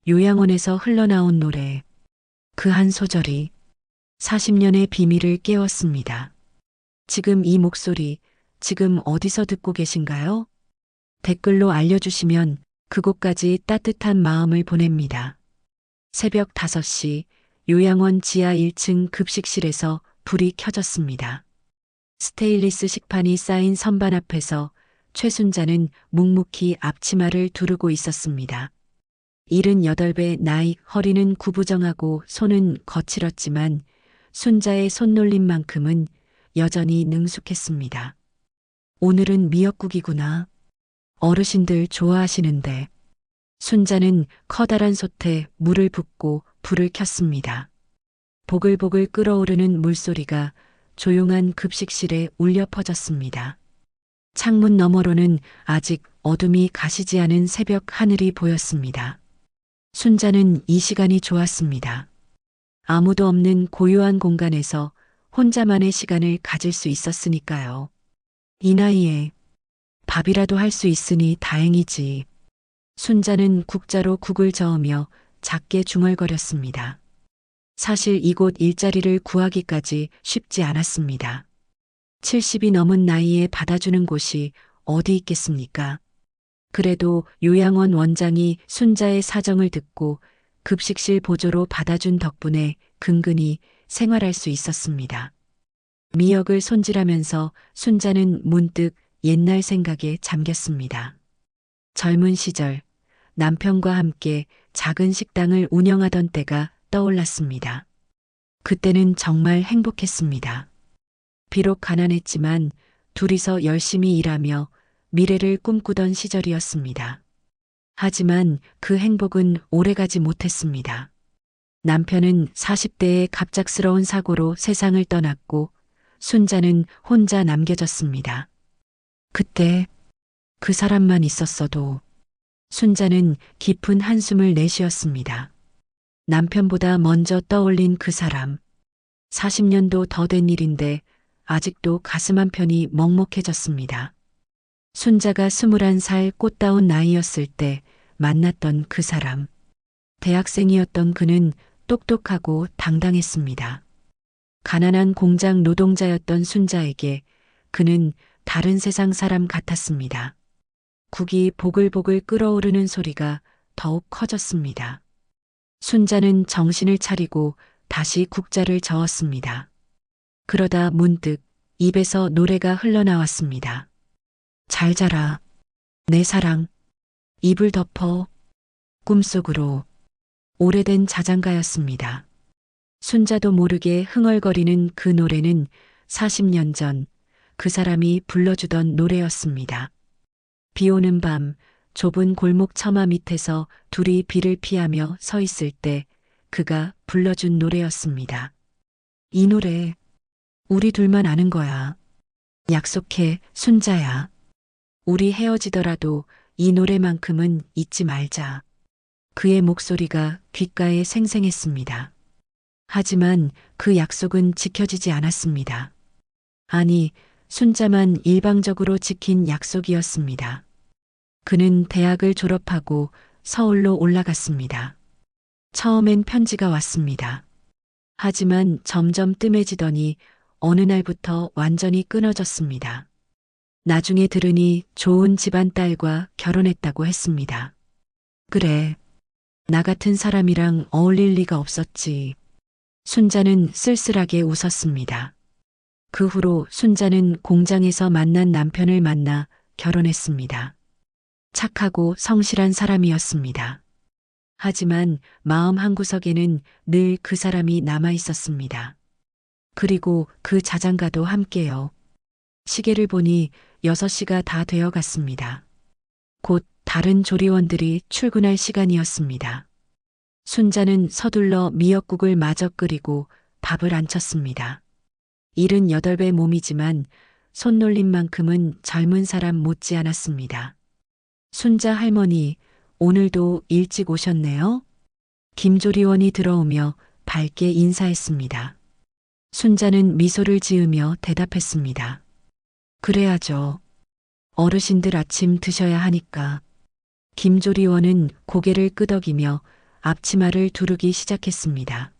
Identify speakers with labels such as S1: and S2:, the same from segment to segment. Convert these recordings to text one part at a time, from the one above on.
S1: 요양원에서 흘러나온 노래. 그 한 소절이 40년의 비밀을 깨웠습니다. 지금 이 목소리, 지금 어디서 듣고 계신가요? 댓글로 알려주시면 그곳까지 따뜻한 마음을 보냅니다. 새벽 5시 요양원 지하 1층 급식실에서 불이 켜졌습니다. 스테인리스 식판이 쌓인 선반 앞에서 최순자는 묵묵히 앞치마를 두르고 있었습니다. 78배 나이, 허리는 구부정하고 손은 거칠었지만 순자의 손놀림만큼은 여전히 능숙했습니다. 오늘은 미역국이구나. 어르신들 좋아하시는데. 순자는 커다란 솥에 물을 붓고 불을 켰습니다. 보글보글 끓어오르는 물소리가 조용한 급식실에 울려 퍼졌습니다. 창문 너머로는 아직 어둠이 가시지 않은 새벽 하늘이 보였습니다. 순자는 이 시간이 좋았습니다. 아무도 없는 고요한 공간에서 혼자만의 시간을 가질 수 있었으니까요. 이 나이에 밥이라도 할 수 있으니 다행이지. 순자는 국자로 국을 저으며 작게 중얼거렸습니다. 사실 이곳 일자리를 구하기까지 쉽지 않았습니다. 70이 넘은 나이에 받아주는 곳이 어디 있겠습니까? 그래도 요양원 원장이 순자의 사정을 듣고 급식실 보조로 받아준 덕분에 근근히 생활할 수 있었습니다. 미역을 손질하면서 순자는 문득 옛날 생각에 잠겼습니다. 젊은 시절 남편과 함께 작은 식당을 운영하던 때가 떠올랐습니다. 그때는 정말 행복했습니다. 비록 가난했지만 둘이서 열심히 일하며 미래를 꿈꾸던 시절이었습니다. 하지만 그 행복은 오래가지 못했습니다. 남편은 40대의 갑작스러운 사고로 세상을 떠났고 순자는 혼자 남겨졌습니다. 그때 그 사람만 있었어도. 순자는 깊은 한숨을 내쉬었습니다. 남편보다 먼저 떠올린 그 사람. 40년도 더 된 일인데 아직도 가슴 한편이 먹먹해졌습니다. 순자가 21살 꽃다운 나이였을 때 만났던 그 사람. 대학생이었던 그는 똑똑하고 당당했습니다. 가난한 공장 노동자였던 순자에게 그는 다른 세상 사람 같았습니다. 국이 보글보글 끓어오르는 소리가 더욱 커졌습니다. 순자는 정신을 차리고 다시 국자를 저었습니다. 그러다 문득 입에서 노래가 흘러나왔습니다. 잘 자라, 내 사랑, 이불 덮어, 꿈속으로. 오래된 자장가였습니다. 순자도 모르게 흥얼거리는 그 노래는 40년 전 그 사람이 불러주던 노래였습니다. 비 오는 밤 좁은 골목 처마 밑에서 둘이 비를 피하며 서 있을 때 그가 불러준 노래였습니다. 이 노래 우리 둘만 아는 거야. 약속해, 순자야. 우리 헤어지더라도 이 노래만큼은 잊지 말자. 그의 목소리가 귓가에 생생했습니다. 하지만 그 약속은 지켜지지 않았습니다. 아니, 순자만 일방적으로 지킨 약속이었습니다. 그는 대학을 졸업하고 서울로 올라갔습니다. 처음엔 편지가 왔습니다. 하지만 점점 뜸해지더니 어느 날부터 완전히 끊어졌습니다. 나중에 들으니 좋은 집안 딸과 결혼했다고 했습니다. 그래, 나 같은 사람이랑 어울릴 리가 없었지. 순자는 쓸쓸하게 웃었습니다. 그 후로 순자는 공장에서 만난 남편을 만나 결혼했습니다. 착하고 성실한 사람이었습니다. 하지만 마음 한구석에는 늘 그 사람이 남아 있었습니다. 그리고 그 자장가도 함께요. 시계를 보니 6시가 다 되어 갔습니다. 곧 다른 조리원들이 출근할 시간이었습니다. 순자는 서둘러 미역국을 마저 끓이고 밥을 안 쳤습니다. 78배 몸이지만 손놀림만큼은 젊은 사람 못지 않았습니다. 순자 할머니, 오늘도 일찍 오셨네요? 김조리원이 들어오며 밝게 인사했습니다. 순자는 미소를 지으며 대답했습니다. 그래야죠. 어르신들 아침 드셔야 하니까. 김조리원은 고개를 끄덕이며 앞치마를 두르기 시작했습니다.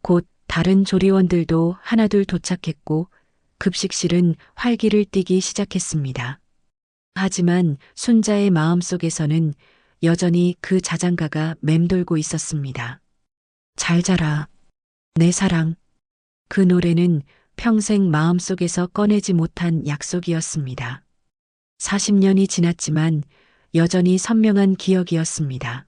S1: 곧 다른 조리원들도 하나둘 도착했고 급식실은 활기를 띠기 시작했습니다. 하지만 순자의 마음속에서는 여전히 그 자장가가 맴돌고 있었습니다. 잘 자라, 내 사랑. 그 노래는 평생 마음속에서 꺼내지 못한 약속이었습니다. 40년이 지났지만 여전히 선명한 기억이었습니다.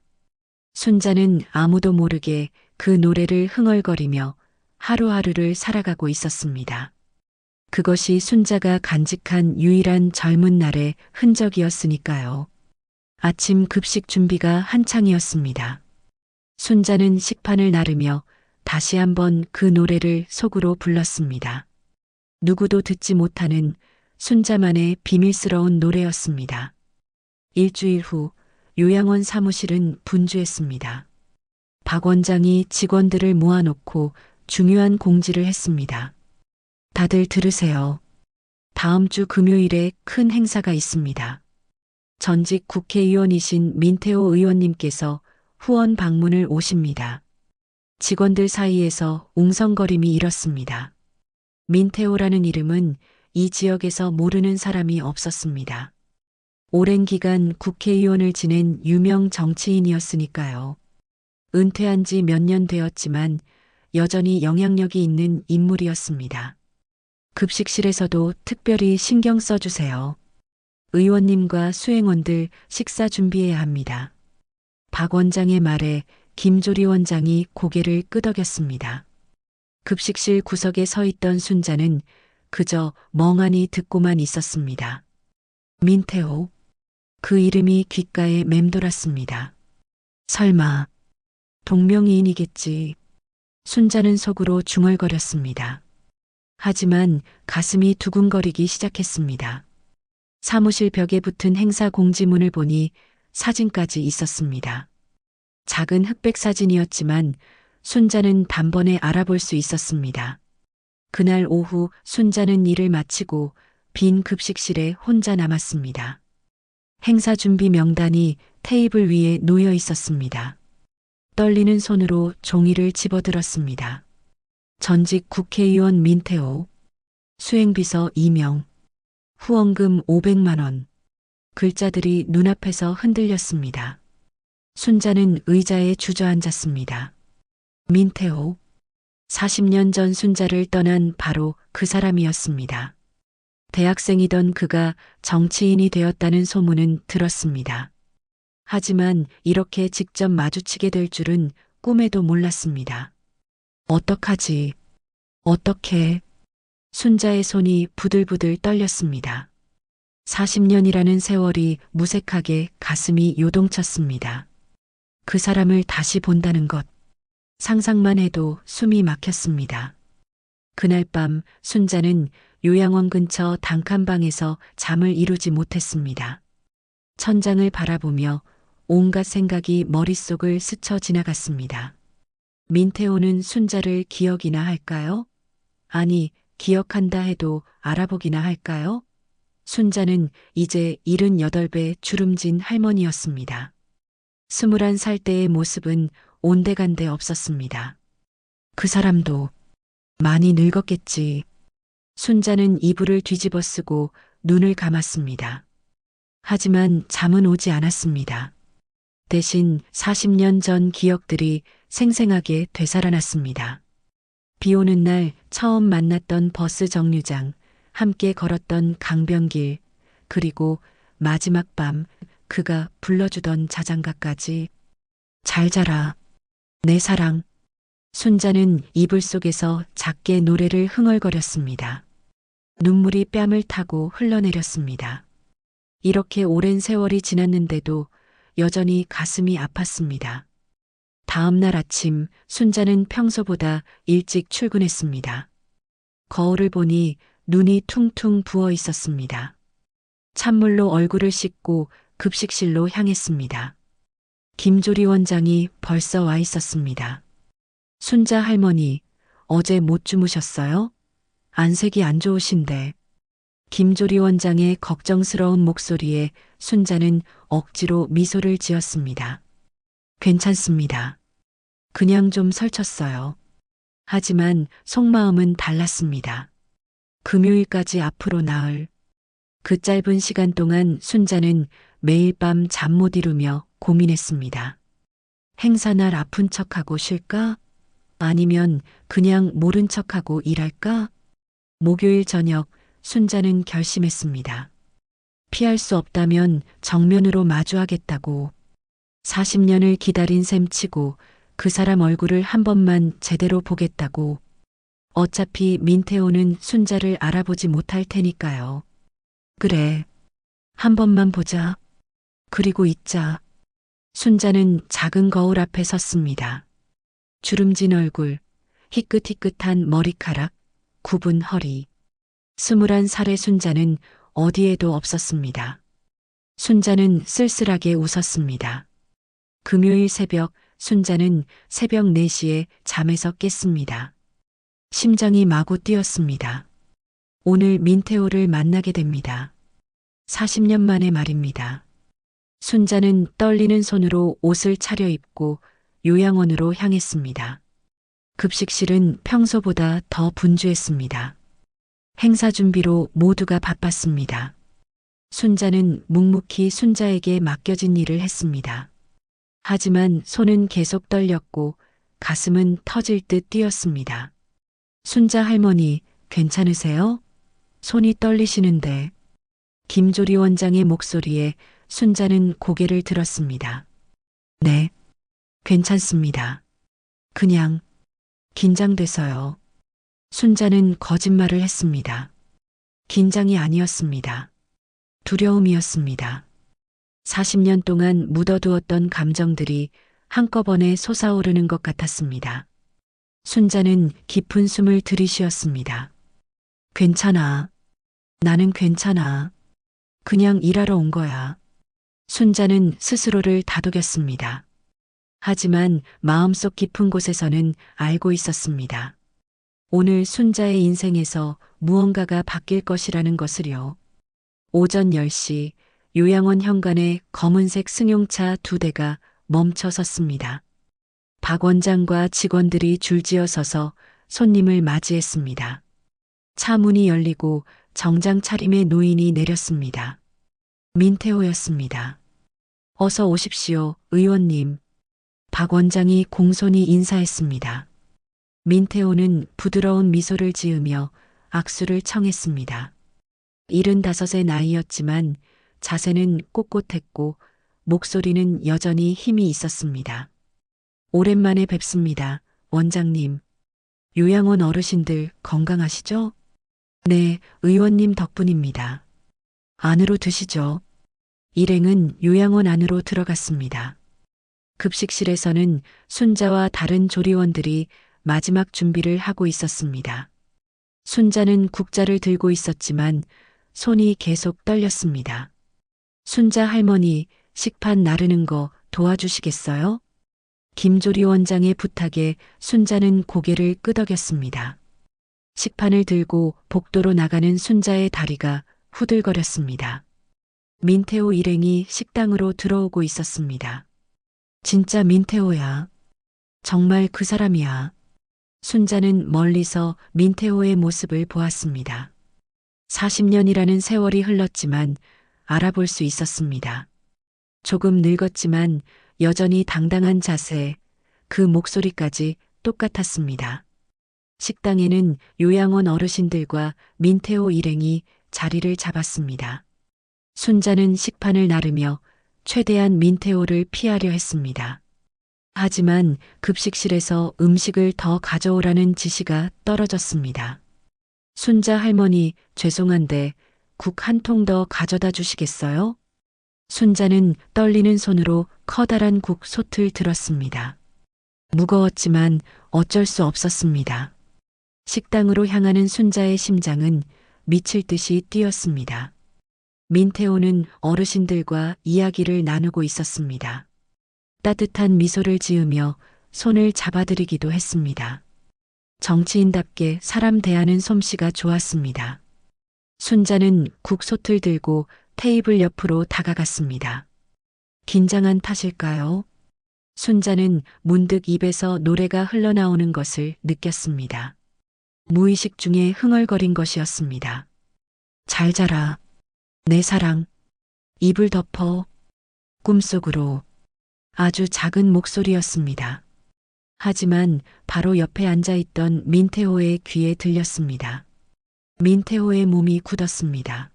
S1: 순자는 아무도 모르게 그 노래를 흥얼거리며 하루하루를 살아가고 있었습니다. 그것이 순자가 간직한 유일한 젊은 날의 흔적이었으니까요. 아침 급식 준비가 한창이었습니다. 순자는 식판을 나르며 다시 한번 그 노래를 속으로 불렀습니다. 누구도 듣지 못하는 순자만의 비밀스러운 노래였습니다. 일주일 후 요양원 사무실은 분주했습니다. 박 원장이 직원들을 모아놓고 중요한 공지를 했습니다. 다들 들으세요. 다음 주 금요일에 큰 행사가 있습니다. 전직 국회의원이신 민태호 의원님께서 후원 방문을 오십니다. 직원들 사이에서 웅성거림이 일었습니다. 민태호라는 이름은 이 지역에서 모르는 사람이 없었습니다. 오랜 기간 국회의원을 지낸 유명 정치인이었으니까요. 은퇴한 지 몇 년 되었지만 여전히 영향력이 있는 인물이었습니다. 급식실에서도 특별히 신경 써주세요. 의원님과 수행원들 식사 준비해야 합니다. 박 원장의 말에 김조리 원장이 고개를 끄덕였습니다. 급식실 구석에 서 있던 순자는 그저 멍하니 듣고만 있었습니다. 민태호. 그 이름이 귓가에 맴돌았습니다. 설마 동명이인이겠지. 순자는 속으로 중얼거렸습니다. 하지만 가슴이 두근거리기 시작했습니다. 사무실 벽에 붙은 행사 공지문을 보니 사진까지 있었습니다. 작은 흑백 사진이었지만 순자는 단번에 알아볼 수 있었습니다. 그날 오후 순자는 일을 마치고 빈 급식실에 혼자 남았습니다. 행사 준비 명단이 테이블 위에 놓여 있었습니다. 떨리는 손으로 종이를 집어들었습니다. 전직 국회의원 민태호, 수행비서 2명, 후원금 500만 원. 글자들이 눈앞에서 흔들렸습니다. 순자는 의자에 주저앉았습니다. 민태호. 40년 전 순자를 떠난 바로 그 사람이었습니다. 대학생이던 그가 정치인이 되었다는 소문은 들었습니다. 하지만 이렇게 직접 마주치게 될 줄은 꿈에도 몰랐습니다. 어떡하지? 어떻게? 순자의 손이 부들부들 떨렸습니다. 40년이라는 세월이 무색하게 가슴이 요동쳤습니다. 그 사람을 다시 본다는 것. 상상만 해도 숨이 막혔습니다. 그날 밤 순자는 요양원 근처 단칸방에서 잠을 이루지 못했습니다. 천장을 바라보며 온갖 생각이 머릿속을 스쳐 지나갔습니다. 민태호는 순자를 기억이나 할까요? 아니, 기억한다 해도 알아보기나 할까요? 순자는 이제 78배 주름진 할머니였습니다. 21살 때의 모습은 온데간데 없었습니다. 그 사람도 많이 늙었겠지. 순자는 이불을 뒤집어 쓰고 눈을 감았습니다. 하지만 잠은 오지 않았습니다. 대신 40년 전 기억들이 생생하게 되살아났습니다. 비 오는 날 처음 만났던 버스 정류장, 함께 걸었던 강변길, 그리고 마지막 밤 그가 불러주던 자장가까지. 잘 자라, 내 사랑. 순자는 이불 속에서 작게 노래를 흥얼거렸습니다. 눈물이 뺨을 타고 흘러내렸습니다. 이렇게 오랜 세월이 지났는데도 여전히 가슴이 아팠습니다. 다음 날 아침 순자는 평소보다 일찍 출근했습니다. 거울을 보니 눈이 퉁퉁 부어 있었습니다. 찬물로 얼굴을 씻고 급식실로 향했습니다. 김조리 원장이 벌써 와 있었습니다. 순자 할머니, 어제 못 주무셨어요? 안색이 안 좋으신데. 김조리 원장의 걱정스러운 목소리에 순자는 억지로 미소를 지었습니다. 괜찮습니다. 그냥 좀 설쳤어요. 하지만 속마음은 달랐습니다. 금요일까지 앞으로 나흘. 그 짧은 시간 동안 순자는 매일 밤 잠 못 이루며 고민했습니다. 행사날 아픈 척하고 쉴까? 아니면 그냥 모른 척하고 일할까? 목요일 저녁 순자는 결심했습니다. 피할 수 없다면 정면으로 마주하겠다고. 40년을 기다린 셈치고 그 사람 얼굴을 한 번만 제대로 보겠다고. 어차피 민태호는 순자를 알아보지 못할 테니까요. 그래. 한 번만 보자. 그리고 잊자. 순자는 작은 거울 앞에 섰습니다. 주름진 얼굴, 희끗희끗한 머리카락, 굽은 허리. 21살의 순자는 어디에도 없었습니다. 순자는 쓸쓸하게 웃었습니다. 금요일 새벽 순자는 새벽 4시에 잠에서 깼습니다. 심장이 마구 뛰었습니다. 오늘 민태호를 만나게 됩니다. 40년 만에 말입니다. 순자는 떨리는 손으로 옷을 차려입고 요양원으로 향했습니다. 급식실은 평소보다 더 분주했습니다. 행사 준비로 모두가 바빴습니다. 순자는 묵묵히 순자에게 맡겨진 일을 했습니다. 하지만 손은 계속 떨렸고 가슴은 터질 듯 뛰었습니다. 순자 할머니, 괜찮으세요? 손이 떨리시는데. 김조리 원장의 목소리에 순자는 고개를 들었습니다. 네, 괜찮습니다. 그냥 긴장돼서요. 순자는 거짓말을 했습니다. 긴장이 아니었습니다. 두려움이었습니다. 40년 동안 묻어두었던 감정들이 한꺼번에 솟아오르는 것 같았습니다. 순자는 깊은 숨을 들이쉬었습니다. 괜찮아. 나는 괜찮아. 그냥 일하러 온 거야. 순자는 스스로를 다독였습니다. 하지만 마음속 깊은 곳에서는 알고 있었습니다. 오늘 순자의 인생에서 무언가가 바뀔 것이라는 것을요. 오전 10시 요양원 현관에 검은색 승용차 2대가 멈춰 섰습니다. 박 원장과 직원들이 줄지어 서서 손님을 맞이했습니다. 차 문이 열리고 정장 차림의 노인이 내렸습니다. 민태호였습니다. 어서 오십시오, 의원님. 박 원장이 공손히 인사했습니다. 민태호는 부드러운 미소를 지으며 악수를 청했습니다. 75의 나이였지만 자세는 꼿꼿했고 목소리는 여전히 힘이 있었습니다. 오랜만에 뵙습니다, 원장님. 요양원 어르신들 건강하시죠? 네, 의원님 덕분입니다. 안으로 드시죠. 일행은 요양원 안으로 들어갔습니다. 급식실에서는 순자와 다른 조리원들이 마지막 준비를 하고 있었습니다. 순자는 국자를 들고 있었지만 손이 계속 떨렸습니다. 순자 할머니, 식판 나르는 거 도와주시겠어요? 김조리 원장의 부탁에 순자는 고개를 끄덕였습니다. 식판을 들고 복도로 나가는 순자의 다리가 후들거렸습니다. 민태호 일행이 식당으로 들어오고 있었습니다. 진짜 민태호야. 정말 그 사람이야. 순자는 멀리서 민태호의 모습을 보았습니다. 40년이라는 세월이 흘렀지만 알아볼 수 있었습니다. 조금 늙었지만 여전히 당당한 자세, 그 목소리까지 똑같았습니다. 식당에는 요양원 어르신들과 민태호 일행이 자리를 잡았습니다. 순자는 식판을 나르며 최대한 민태호를 피하려 했습니다. 하지만 급식실에서 음식을 더 가져오라는 지시가 떨어졌습니다. 순자 할머니, 죄송한데 국 한 통 더 가져다 주시겠어요? 순자는 떨리는 손으로 커다란 국 솥을 들었습니다. 무거웠지만 어쩔 수 없었습니다. 식당으로 향하는 순자의 심장은 미칠 듯이 뛰었습니다. 민태호는 어르신들과 이야기를 나누고 있었습니다. 따뜻한 미소를 지으며 손을 잡아드리기도 했습니다. 정치인답게 사람 대하는 솜씨가 좋았습니다. 순자는 국솥을 들고 테이블 옆으로 다가갔습니다. 긴장한 탓일까요? 순자는 문득 입에서 노래가 흘러나오는 것을 느꼈습니다. 무의식 중에 흥얼거린 것이었습니다. 잘 자라, 내 사랑, 입을 덮어, 꿈속으로. 아주 작은 목소리였습니다. 하지만 바로 옆에 앉아있던 민태호의 귀에 들렸습니다. 민태호의 몸이 굳었습니다.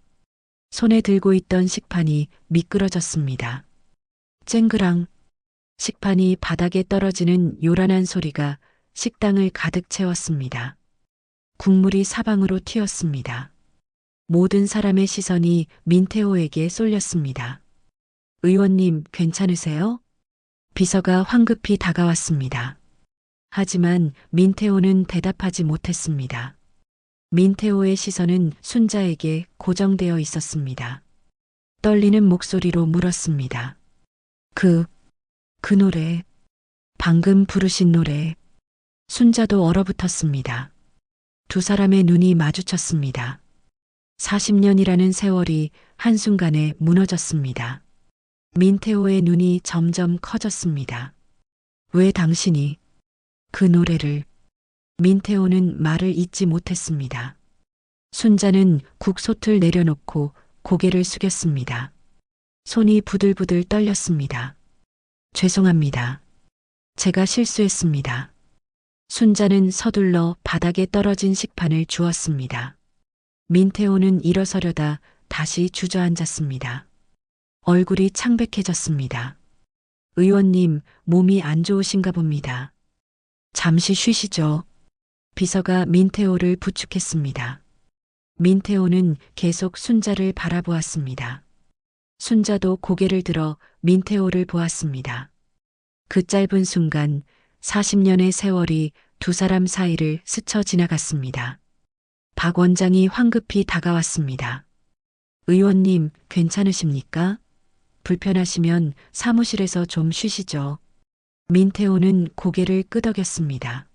S1: 손에 들고 있던 식판이 미끄러졌습니다. 쨍그랑. 식판이 바닥에 떨어지는 요란한 소리가 식당을 가득 채웠습니다. 국물이 사방으로 튀었습니다. 모든 사람의 시선이 민태호에게 쏠렸습니다. 의원님, 괜찮으세요? 비서가 황급히 다가왔습니다. 하지만 민태호는 대답하지 못했습니다. 민태호의 시선은 순자에게 고정되어 있었습니다. 떨리는 목소리로 물었습니다. 그 노래, 방금 부르신 노래. 순자도 얼어붙었습니다. 두 사람의 눈이 마주쳤습니다. 40년이라는 세월이 한순간에 무너졌습니다. 민태호의 눈이 점점 커졌습니다. 왜 당신이 그 노래를? 민태호는 말을 잇지 못했습니다. 순자는 국솥을 내려놓고 고개를 숙였습니다. 손이 부들부들 떨렸습니다. 죄송합니다. 제가 실수했습니다. 순자는 서둘러 바닥에 떨어진 식판을 주었습니다. 민태호는 일어서려다 다시 주저앉았습니다. 얼굴이 창백해졌습니다. 의원님, 몸이 안 좋으신가 봅니다. 잠시 쉬시죠. 비서가 민태호를 부축했습니다. 민태호는 계속 순자를 바라보았습니다. 순자도 고개를 들어 민태호를 보았습니다. 그 짧은 순간 40년의 세월이 두 사람 사이를 스쳐 지나갔습니다. 박 원장이 황급히 다가왔습니다. 의원님, 괜찮으십니까? 불편하시면 사무실에서 좀 쉬시죠. 민태호는 고개를 끄덕였습니다.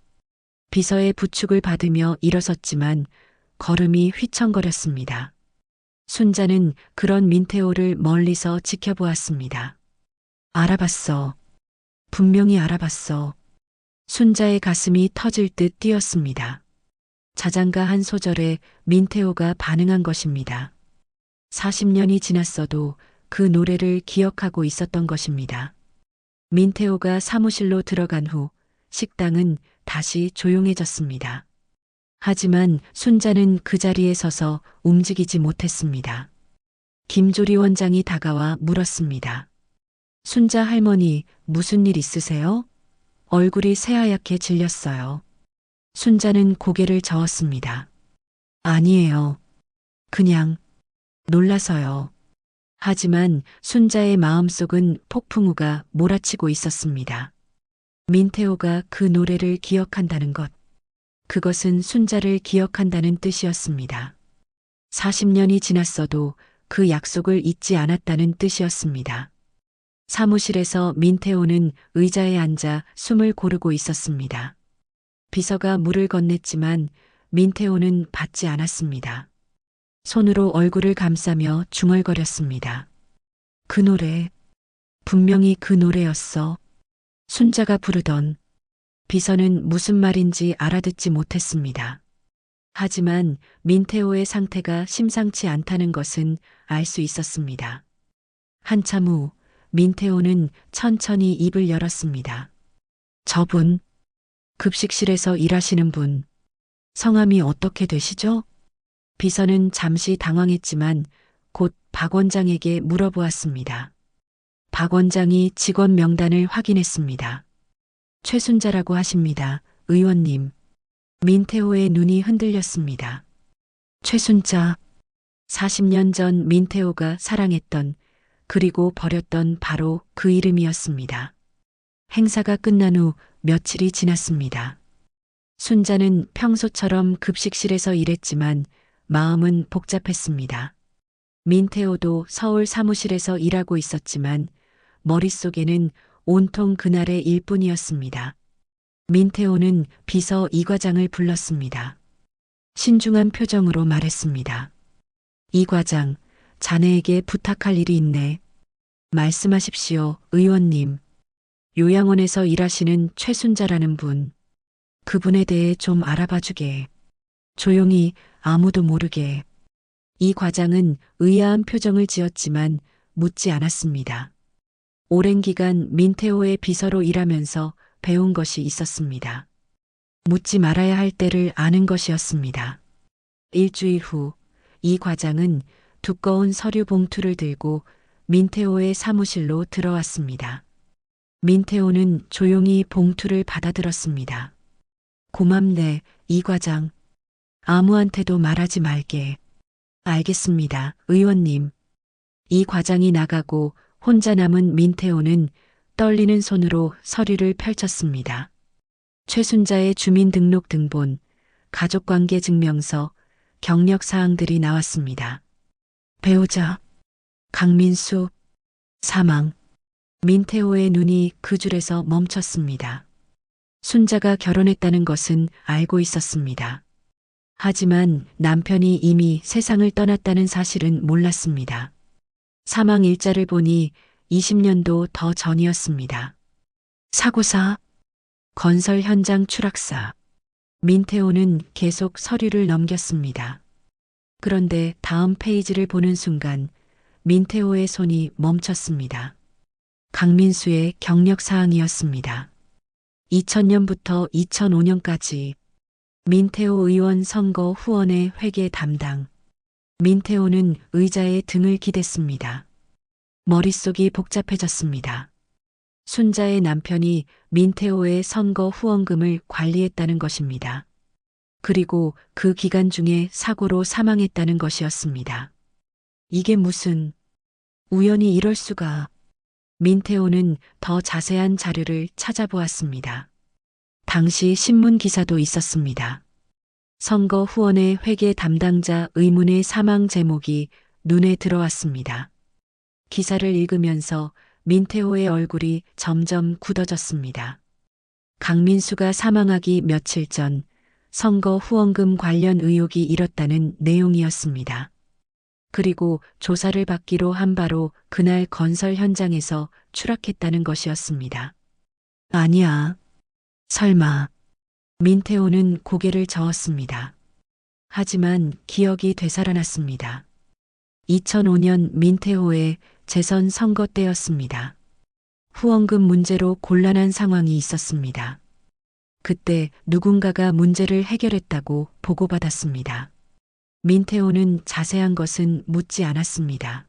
S1: 비서의 부축을 받으며 일어섰지만 걸음이 휘청거렸습니다. 순자는 그런 민태호를 멀리서 지켜보았습니다. 알아봤어. 분명히 알아봤어. 순자의 가슴이 터질 듯 뛰었습니다. 자장가 한 소절에 민태호가 반응한 것입니다. 40년이 지났어도 그 노래를 기억하고 있었던 것입니다. 민태호가 사무실로 들어간 후 식당은 다시 조용해졌습니다. 하지만 순자는 그 자리에 서서 움직이지 못했습니다. 김조리 원장이 다가와 물었습니다. 순자 할머니, 무슨 일 있으세요? 얼굴이 새하얗게 질렸어요. 순자는 고개를 저었습니다. 아니에요. 그냥 놀라서요. 하지만 순자의 마음속은 폭풍우가 몰아치고 있었습니다. 민태호가 그 노래를 기억한다는 것. 그것은 순자를 기억한다는 뜻이었습니다. 40년이 지났어도 그 약속을 잊지 않았다는 뜻이었습니다. 사무실에서 민태호는 의자에 앉아 숨을 고르고 있었습니다. 비서가 물을 건넸지만 민태호는 받지 않았습니다. 손으로 얼굴을 감싸며 중얼거렸습니다. 그 노래, 분명히 그 노래였어. 순자가 부르던. 비서는 무슨 말인지 알아듣지 못했습니다. 하지만 민태호의 상태가 심상치 않다는 것은 알 수 있었습니다. 한참 후 민태호는 천천히 입을 열었습니다. 저분, 급식실에서 일하시는 분, 성함이 어떻게 되시죠? 비서는 잠시 당황했지만 곧 박 원장에게 물어보았습니다. 박 원장이 직원 명단을 확인했습니다. 최순자라고 하십니다, 의원님. 민태호의 눈이 흔들렸습니다. 최순자, 40년 전 민태호가 사랑했던 그리고 버렸던 바로 그 이름이었습니다. 행사가 끝난 후 며칠이 지났습니다. 순자는 평소처럼 급식실에서 일했지만 마음은 복잡했습니다. 민태호도 서울 사무실에서 일하고 있었지만 머릿속에는 온통 그날의 일뿐이었습니다. 민태호는 비서 이 과장을 불렀습니다. 신중한 표정으로 말했습니다. 이 과장, 자네에게 부탁할 일이 있네. 말씀하십시오, 의원님. 요양원에서 일하시는 최순자라는 분. 그분에 대해 좀 알아봐 주게. 조용히 아무도 모르게. 이 과장은 의아한 표정을 지었지만 묻지 않았습니다. 오랜 기간 민태호의 비서로 일하면서 배운 것이 있었습니다. 묻지 말아야 할 때를 아는 것이었습니다. 일주일 후, 이 과장은 두꺼운 서류 봉투를 들고 민태호의 사무실로 들어왔습니다. 민태호는 조용히 봉투를 받아들었습니다. 고맙네, 이 과장. 아무한테도 말하지 말게. 알겠습니다, 의원님. 이 과장이 나가고 혼자 남은 민태호는 떨리는 손으로 서류를 펼쳤습니다. 최순자의 주민등록등본, 가족관계 증명서, 경력 사항들이 나왔습니다. 배우자, 강민수, 사망. 민태호의 눈이 그 줄에서 멈췄습니다. 순자가 결혼했다는 것은 알고 있었습니다. 하지만 남편이 이미 세상을 떠났다는 사실은 몰랐습니다. 사망 일자를 보니 20년도 더 전이었습니다. 사고사, 건설 현장 추락사. 민태호는 계속 서류를 넘겼습니다. 그런데 다음 페이지를 보는 순간 민태호의 손이 멈췄습니다. 강민수의 경력 사항이었습니다. 2000년부터 2005년까지 민태호 의원 선거 후원의 회계 담당. 민태호는 의자에 등을 기댔습니다. 머릿속이 복잡해졌습니다. 순자의 남편이 민태호의 선거 후원금을 관리했다는 것입니다. 그리고 그 기간 중에 사고로 사망했다는 것이었습니다. 이게 무슨, 우연히 이럴 수가. 민태호는 더 자세한 자료를 찾아보았습니다. 당시 신문 기사도 있었습니다. 선거 후원의 회계 담당자 의문의 사망 제목이 눈에 들어왔습니다. 기사를 읽으면서 민태호의 얼굴이 점점 굳어졌습니다. 강민수가 사망하기 며칠 전 선거 후원금 관련 의혹이 일었다는 내용이었습니다. 그리고 조사를 받기로 한 바로 그날 건설 현장에서 추락했다는 것이었습니다. 아니야. 설마. 민태호는 고개를 저었습니다. 하지만 기억이 되살아났습니다. 2005년 민태호의 재선 선거 때였습니다. 후원금 문제로 곤란한 상황이 있었습니다. 그때 누군가가 문제를 해결했다고 보고받았습니다. 민태호는 자세한 것은 묻지 않았습니다.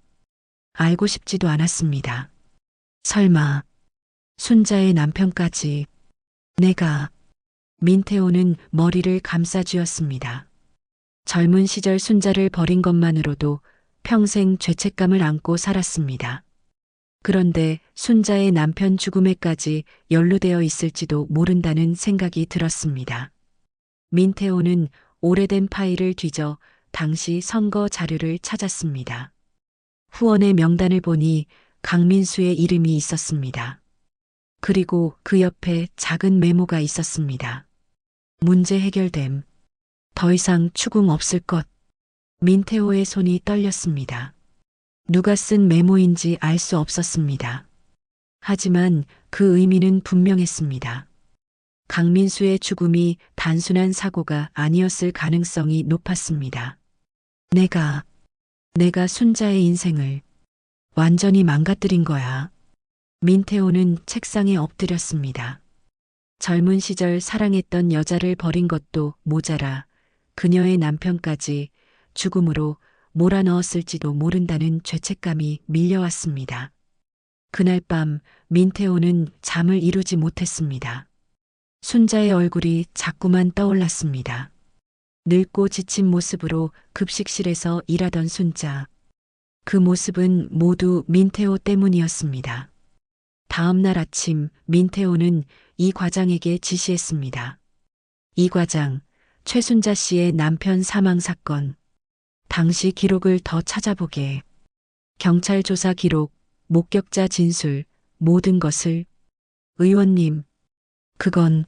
S1: 알고 싶지도 않았습니다. 설마 순자의 남편까지. 내가. 민태호는 머리를 감싸쥐었습니다. 젊은 시절 순자를 버린 것만으로도 평생 죄책감을 안고 살았습니다. 그런데 순자의 남편 죽음에까지 연루되어 있을지도 모른다는 생각이 들었습니다. 민태호는 오래된 파일을 뒤져 당시 선거 자료를 찾았습니다. 후원의 명단을 보니 강민수의 이름이 있었습니다. 그리고 그 옆에 작은 메모가 있었습니다. 문제 해결됨. 더 이상 추궁 없을 것. 민태호의 손이 떨렸습니다. 누가 쓴 메모인지 알 수 없었습니다. 하지만 그 의미는 분명했습니다. 강민수의 죽음이 단순한 사고가 아니었을 가능성이 높았습니다. 내가 순자의 인생을 완전히 망가뜨린 거야. 민태호는 책상에 엎드렸습니다. 젊은 시절 사랑했던 여자를 버린 것도 모자라 그녀의 남편까지 죽음으로 몰아넣었을지도 모른다는 죄책감이 밀려왔습니다. 그날 밤 민태호는 잠을 이루지 못했습니다. 순자의 얼굴이 자꾸만 떠올랐습니다. 늙고 지친 모습으로 급식실에서 일하던 순자. 그 모습은 모두 민태호 때문이었습니다. 다음 날 아침 민태호는 이 과장에게 지시했습니다. 이 과장, 최순자 씨의 남편 사망 사건. 당시 기록을 더 찾아보게. 경찰 조사 기록, 목격자 진술, 모든 것을. 의원님, 그건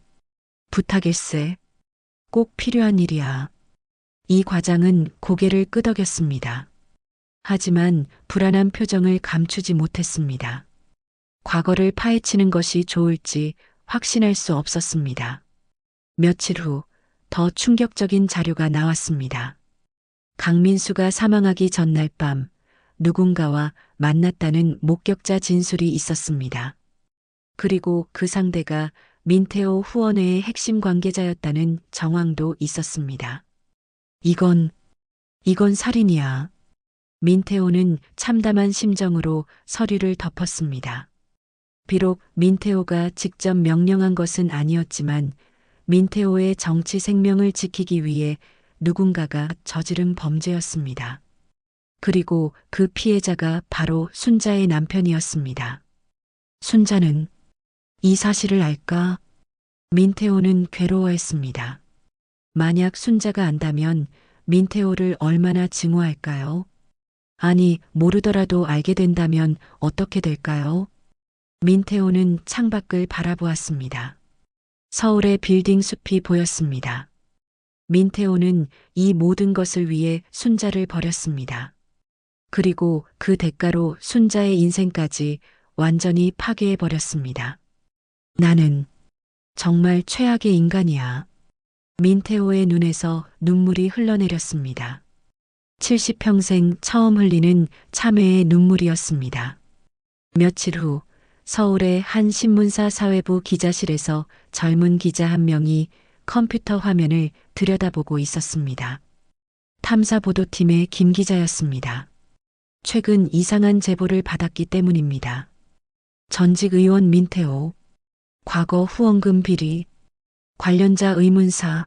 S1: 부탁일세. 꼭 필요한 일이야. 이 과장은 고개를 끄덕였습니다. 하지만 불안한 표정을 감추지 못했습니다. 과거를 파헤치는 것이 좋을지 확신할 수 없었습니다. 며칠 후 더 충격적인 자료가 나왔습니다. 강민수가 사망하기 전날 밤 누군가와 만났다는 목격자 진술이 있었습니다. 그리고 그 상대가 민태호 후원회의 핵심 관계자였다는 정황도 있었습니다. 이건 살인이야. 민태호는 참담한 심정으로 서류를 덮었습니다. 비록 민태호가 직접 명령한 것은 아니었지만 민태호의 정치 생명을 지키기 위해 누군가가 저지른 범죄였습니다. 그리고 그 피해자가 바로 순자의 남편이었습니다. 순자는 이 사실을 알까? 민태호는 괴로워했습니다. 만약 순자가 안다면 민태호를 얼마나 증오할까요? 아니, 모르더라도 알게 된다면 어떻게 될까요? 민태호는 창밖을 바라보았습니다. 서울의 빌딩 숲이 보였습니다. 민태호는 이 모든 것을 위해 순자를 버렸습니다. 그리고 그 대가로 순자의 인생까지 완전히 파괴해버렸습니다. 나는 정말 최악의 인간이야. 민태호의 눈에서 눈물이 흘러내렸습니다. 70평생 처음 흘리는 참회의 눈물이었습니다. 며칠 후 서울의 한 신문사 사회부 기자실에서 젊은 기자 한 명이 컴퓨터 화면을 들여다보고 있었습니다. 탐사보도팀의 김 기자였습니다. 최근 이상한 제보를 받았기 때문입니다. 전직 의원 민태호, 과거 후원금 비리, 관련자 의문사.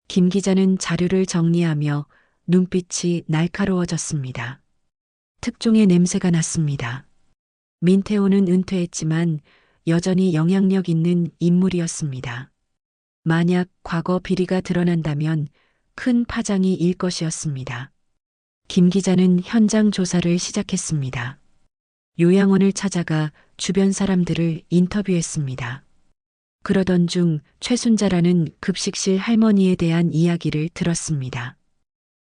S1: 김 기자는 자료를 정리하며 눈빛이 날카로워졌습니다. 특종의 냄새가 났습니다. 민태호는 은퇴했지만 여전히 영향력 있는 인물이었습니다. 만약 과거 비리가 드러난다면 큰 파장이 일 것이었습니다. 김 기자는 현장 조사를 시작했습니다. 요양원을 찾아가 주변 사람들을 인터뷰했습니다. 그러던 중 최순자라는 급식실 할머니에 대한 이야기를 들었습니다.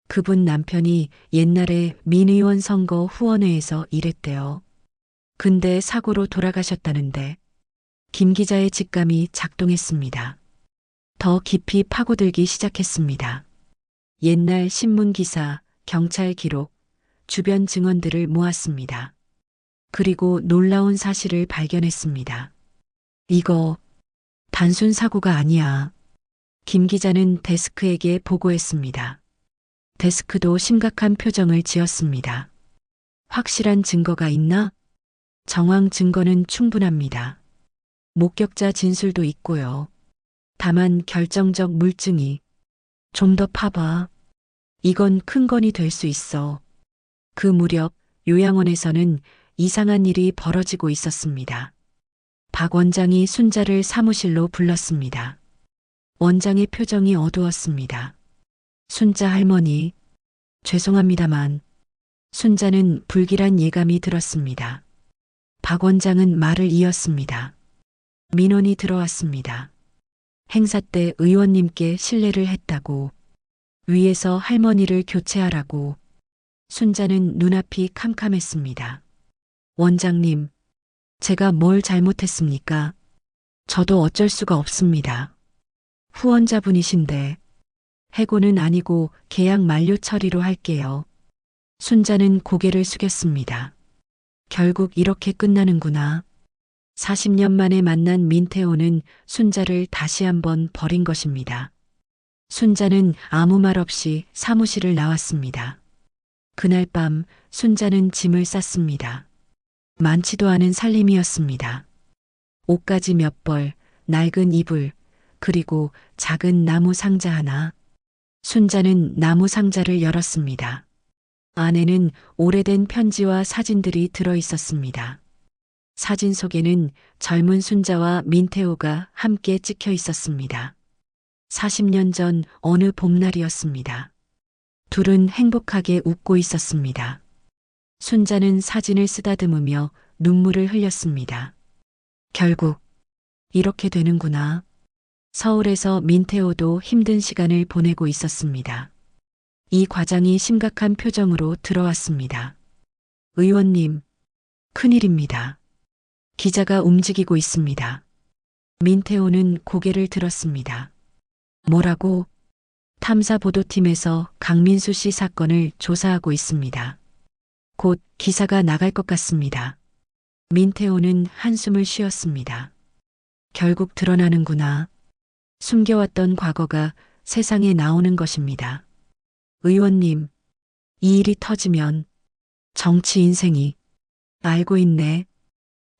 S1: 그분 남편이 옛날에 민 의원 선거 후원회에서 일했대요. 근데 사고로 돌아가셨다는데 김 기자의 직감이 작동했습니다. 더 깊이 파고들기 시작했습니다. 옛날 신문 기사, 경찰 기록, 주변 증언들을 모았습니다. 그리고 놀라운 사실을 발견했습니다. 이거 단순 사고가 아니야. 김 기자는 데스크에게 보고했습니다. 데스크도 심각한 표정을 지었습니다. 확실한 증거가 있나? 정황 증거는 충분합니다. 목격자 진술도 있고요. 다만 결정적 물증이 좀 더 파봐. 이건 큰 건이 될 수 있어. 그 무렵 요양원에서는 이상한 일이 벌어지고 있었습니다. 박 원장이 순자를 사무실로 불렀습니다. 원장의 표정이 어두웠습니다. 순자 할머니, 죄송합니다만. 순자는 불길한 예감이 들었습니다. 박 원장은 말을 이었습니다. 민원이 들어왔습니다. 행사 때 의원님께 실례를 했다고, 위에서 할머니를 교체하라고. 순자는 눈앞이 캄캄했습니다. 원장님, 제가 뭘 잘못했습니까? 저도 어쩔 수가 없습니다. 후원자분이신데, 해고는 아니고 계약 만료 처리로 할게요. 순자는 고개를 숙였습니다. 결국 이렇게 끝나는구나. 40년 만에 만난 민태호는 순자를 다시 한번 버린 것입니다. 순자는 아무 말 없이 사무실을 나왔습니다. 그날 밤 순자는 짐을 쌌습니다. 많지도 않은 살림이었습니다. 옷가지 몇 벌, 낡은 이불, 그리고 작은 나무 상자 하나. 순자는 나무 상자를 열었습니다. 안에는 오래된 편지와 사진들이 들어 있었습니다. 사진 속에는 젊은 순자와 민태호가 함께 찍혀 있었습니다. 40년 전 어느 봄날이었습니다. 둘은 행복하게 웃고 있었습니다. 순자는 사진을 쓰다듬으며 눈물을 흘렸습니다. 결국 이렇게 되는구나. 서울에서 민태호도 힘든 시간을 보내고 있었습니다. 이 과장이 심각한 표정으로 들어왔습니다. 의원님, 큰일입니다. 기자가 움직이고 있습니다. 민태호는 고개를 들었습니다. 뭐라고? 탐사보도팀에서 강민수 씨 사건을 조사하고 있습니다. 곧 기사가 나갈 것 같습니다. 민태호는 한숨을 쉬었습니다. 결국 드러나는구나. 숨겨왔던 과거가 세상에 나오는 것입니다. 의원님, 이 일이 터지면 정치 인생이 알고 있네.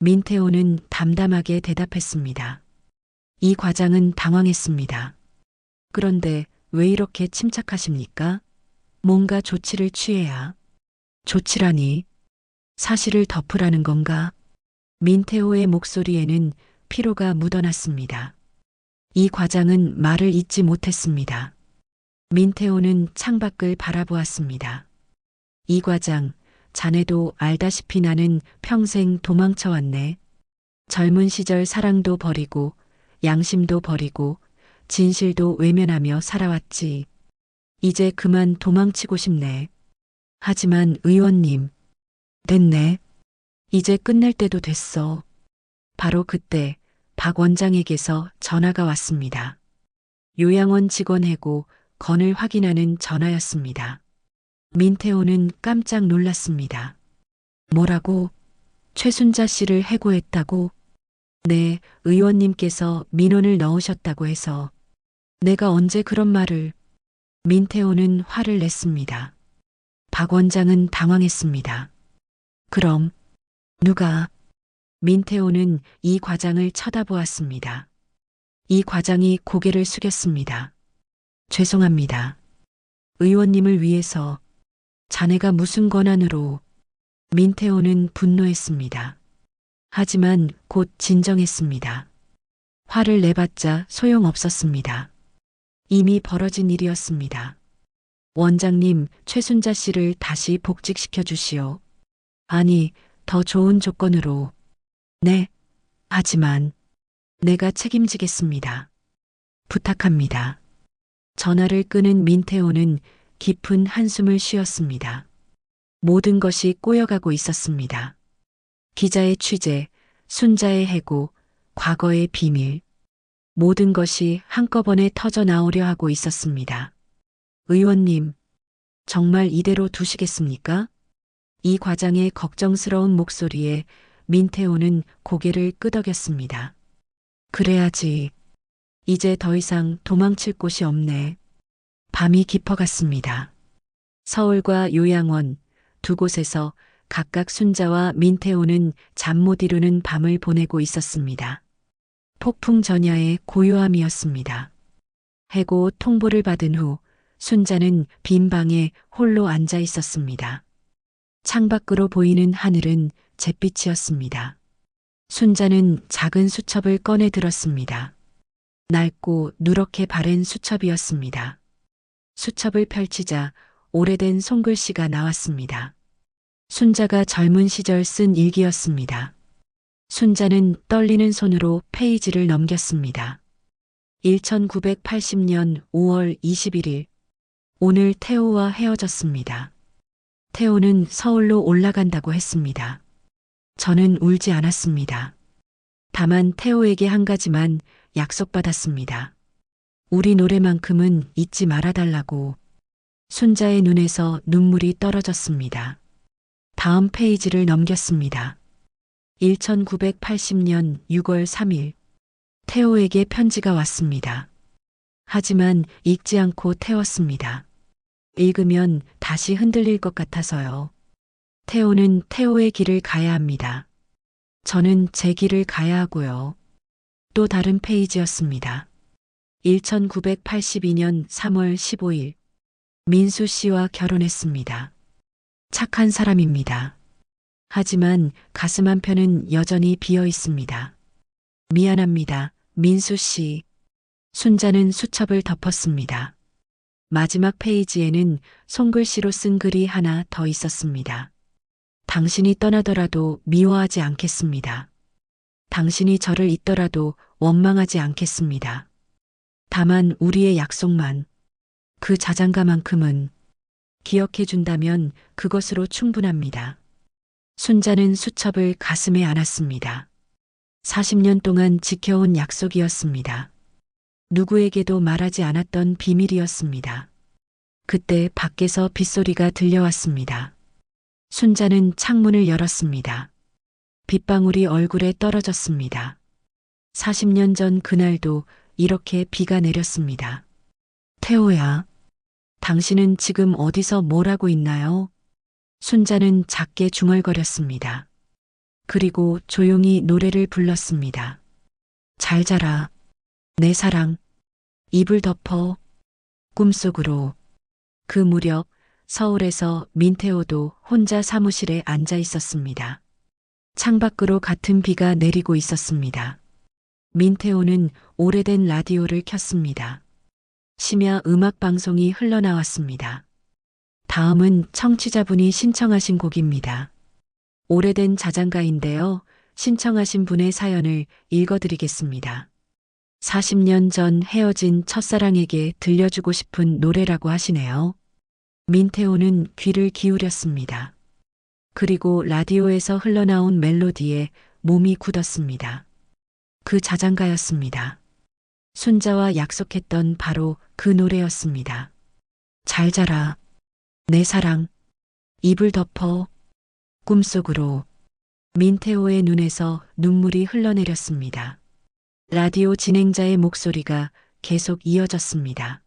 S1: 민태호는 담담하게 대답했습니다. 이 과장은 당황했습니다. 그런데 왜 이렇게 침착하십니까? 뭔가 조치를 취해야. 조치라니. 사실을 덮으라는 건가? 민태호의 목소리에는 피로가 묻어났습니다. 이 과장은 말을 잇지 못했습니다. 민태호는 창밖을 바라보았습니다. 이 과장, 자네도 알다시피 나는 평생 도망쳐왔네. 젊은 시절 사랑도 버리고 양심도 버리고 진실도 외면하며 살아왔지. 이제 그만 도망치고 싶네. 하지만 의원님, 됐네. 이제 끝낼 때도 됐어. 바로 그때 박 원장에게서 전화가 왔습니다. 요양원 직원 해고 건을 확인하는 전화였습니다. 민태호는 깜짝 놀랐습니다. 뭐라고? 최순자 씨를 해고했다고? 네, 의원님께서 민원을 넣으셨다고 해서. 내가 언제 그런 말을. 민태호는 화를 냈습니다. 박 원장은 당황했습니다. 그럼 누가? 민태호는 이 과장을 쳐다보았습니다. 이 과장이 고개를 숙였습니다. 죄송합니다. 의원님을 위해서. 자네가 무슨 권한으로. 민태호는 분노했습니다. 하지만 곧 진정했습니다. 화를 내봤자 소용없었습니다. 이미 벌어진 일이었습니다. 원장님, 최순자 씨를 다시 복직시켜 주시오. 아니, 더 좋은 조건으로. 네, 하지만 내가 책임지겠습니다. 부탁합니다. 전화를 끄는 민태호는 깊은 한숨을 쉬었습니다. 모든 것이 꼬여가고 있었습니다. 기자의 취재, 순자의 해고, 과거의 비밀. 모든 것이 한꺼번에 터져 나오려 하고 있었습니다. 의원님, 정말 이대로 두시겠습니까? 이 과장의 걱정스러운 목소리에 민태호는 고개를 끄덕였습니다. 그래야지. 이제 더 이상 도망칠 곳이 없네. 밤이 깊어갔습니다. 서울과 요양원 두 곳에서 각각 순자와 민태호는 잠 못 이루는 밤을 보내고 있었습니다. 폭풍 전야의 고요함이었습니다. 해고 통보를 받은 후 순자는 빈 방에 홀로 앉아 있었습니다. 창밖으로 보이는 하늘은 잿빛이었습니다. 순자는 작은 수첩을 꺼내 들었습니다. 낡고 누렇게 바랜 수첩이었습니다. 수첩을 펼치자 오래된 손글씨가 나왔습니다. 순자가 젊은 시절 쓴 일기였습니다. 순자는 떨리는 손으로 페이지를 넘겼습니다. 1980년 5월 21일. 오늘 태호와 헤어졌습니다. 태호는 서울로 올라간다고 했습니다. 저는 울지 않았습니다. 다만 태호에게 한 가지만 약속받았습니다. 우리 노래만큼은 잊지 말아달라고. 순자의 눈에서 눈물이 떨어졌습니다. 다음 페이지를 넘겼습니다. 1980년 6월 3일. 태호에게 편지가 왔습니다. 하지만 읽지 않고 태웠습니다. 읽으면 다시 흔들릴 것 같아서요. 태호는 태호의 길을 가야 합니다. 저는 제 길을 가야 하고요. 또 다른 페이지였습니다. 1982년 3월 15일. 민수 씨와 결혼했습니다. 착한 사람입니다. 하지만 가슴 한편은 여전히 비어 있습니다. 미안합니다, 민수 씨. 순자는 수첩을 덮었습니다. 마지막 페이지에는 손글씨로 쓴 글이 하나 더 있었습니다. 당신이 떠나더라도 미워하지 않겠습니다. 당신이 저를 잊더라도 원망하지 않겠습니다. 다만 우리의 약속만, 그 자장가만큼은 기억해 준다면 그것으로 충분합니다. 순자는 수첩을 가슴에 안았습니다. 40년 동안 지켜온 약속이었습니다. 누구에게도 말하지 않았던 비밀이었습니다. 그때 밖에서 빗소리가 들려왔습니다. 순자는 창문을 열었습니다. 빗방울이 얼굴에 떨어졌습니다. 40년 전 그날도 이렇게 비가 내렸습니다. 태호야, 당신은 지금 어디서 뭘 하고 있나요? 순자는 작게 중얼거렸습니다. 그리고 조용히 노래를 불렀습니다. 잘 자라, 내 사랑, 이불 덮어, 꿈속으로. 그 무렵 서울에서 민태호도 혼자 사무실에 앉아 있었습니다. 창밖으로 같은 비가 내리고 있었습니다. 민태호는 오래된 라디오를 켰습니다. 심야 음악 방송이 흘러나왔습니다. 다음은 청취자분이 신청하신 곡입니다. 오래된 자장가인데요. 신청하신 분의 사연을 읽어드리겠습니다. 40년 전 헤어진 첫사랑에게 들려주고 싶은 노래라고 하시네요. 민태호는 귀를 기울였습니다. 그리고 라디오에서 흘러나온 멜로디에 몸이 굳었습니다. 그 자장가였습니다. 순자와 약속했던 바로 그 노래였습니다. 잘 자라, 내 사랑, 이불 덮어, 꿈속으로. 민태호의 눈에서 눈물이 흘러내렸습니다. 라디오 진행자의 목소리가 계속 이어졌습니다.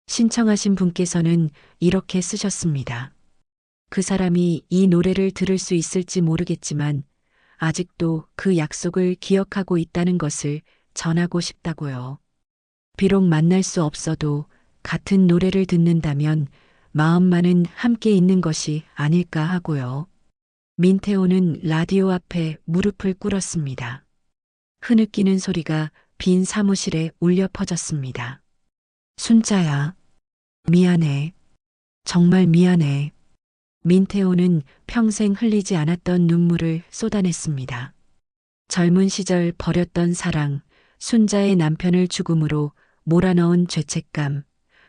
S1: 신청하신 분께서는 이렇게 쓰셨습니다. 그 사람이 이 노래를 들을 수 있을지 모르겠지만 아직도 그 약속을 기억하고 있다는 것을 전하고 싶다고요. 비록 만날 수 없어도 같은 노래를 듣는다면 마음만은 함께 있는 것이 아닐까 하고요. 민태호는 라디오 앞에 무릎을 꿇었습니다. 흐느끼는 소리가 빈 사무실에 울려 퍼졌습니다. 순자야, 미안해. 정말 미안해. 민태호는 평생 흘리지 않았던 눈물을 쏟아냈습니다. 젊은 시절 버렸던 사랑, 순자의 남편을 죽음으로 몰아넣은 죄책감,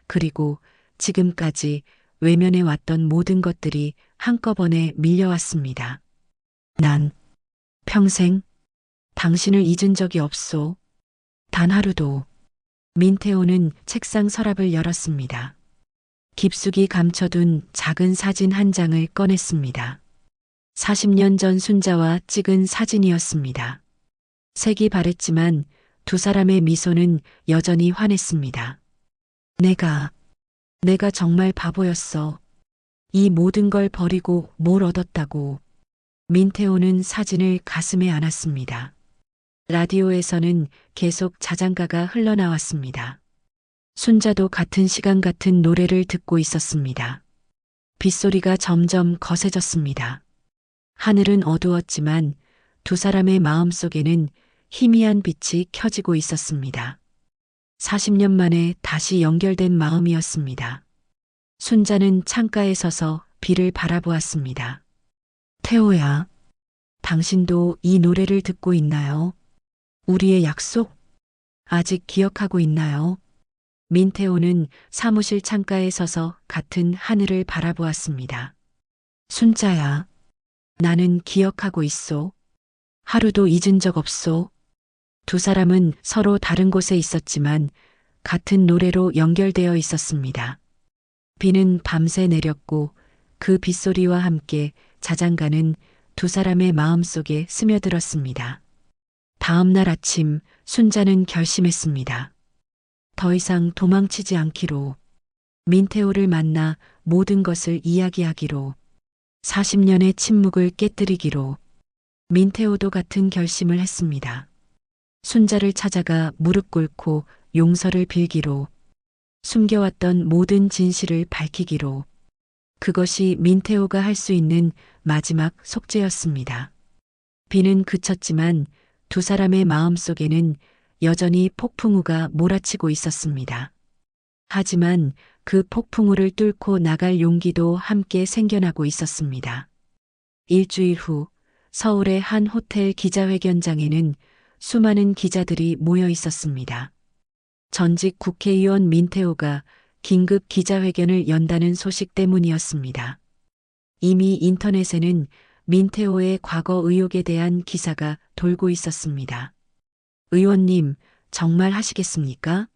S1: 그리고 지금까지 외면해 왔던 모든 것들이 한꺼번에 밀려왔습니다. 난 평생 당신을 잊은 적이 없소. 단 하루도. 민태호는 책상 서랍을 열었습니다. 깊숙이 감춰둔 작은 사진 한 장을 꺼냈습니다. 40년 전 순자와 찍은 사진이었습니다. 색이 바랬지만 두 사람의 미소는 여전히 환했습니다. 내가 정말 바보였어. 이 모든 걸 버리고 뭘 얻었다고. 민태호는 사진을 가슴에 안았습니다. 라디오에서는 계속 자장가가 흘러나왔습니다. 순자도 같은 시간 같은 노래를 듣고 있었습니다. 빗소리가 점점 거세졌습니다. 하늘은 어두웠지만 두 사람의 마음속에는 희미한 빛이 켜지고 있었습니다. 40년 만에 다시 연결된 마음이었습니다. 순자는 창가에 서서 비를 바라보았습니다. 태호야, 당신도 이 노래를 듣고 있나요? 우리의 약속? 아직 기억하고 있나요? 민태호는 사무실 창가에 서서 같은 하늘을 바라보았습니다. 순자야, 나는 기억하고 있소. 하루도 잊은 적 없소. 두 사람은 서로 다른 곳에 있었지만 같은 노래로 연결되어 있었습니다. 비는 밤새 내렸고 그 빗소리와 함께 자장가는 두 사람의 마음속에 스며들었습니다. 다음 날 아침 순자는 결심했습니다. 더 이상 도망치지 않기로. 민태호를 만나 모든 것을 이야기하기로. 40년의 침묵을 깨뜨리기로. 민태호도 같은 결심을 했습니다. 순자를 찾아가 무릎 꿇고 용서를 빌기로. 숨겨왔던 모든 진실을 밝히기로. 그것이 민태호가 할 수 있는 마지막 속죄였습니다. 비는 그쳤지만 두 사람의 마음속에는 여전히 폭풍우가 몰아치고 있었습니다. 하지만 그 폭풍우를 뚫고 나갈 용기도 함께 생겨나고 있었습니다. 일주일 후 서울의 한 호텔 기자회견장에는 수많은 기자들이 모여 있었습니다. 전직 국회의원 민태호가 긴급 기자회견을 연다는 소식 때문이었습니다. 이미 인터넷에는 민태호의 과거 의혹에 대한 기사가 돌고 있었습니다. 의원님, 정말 하시겠습니까?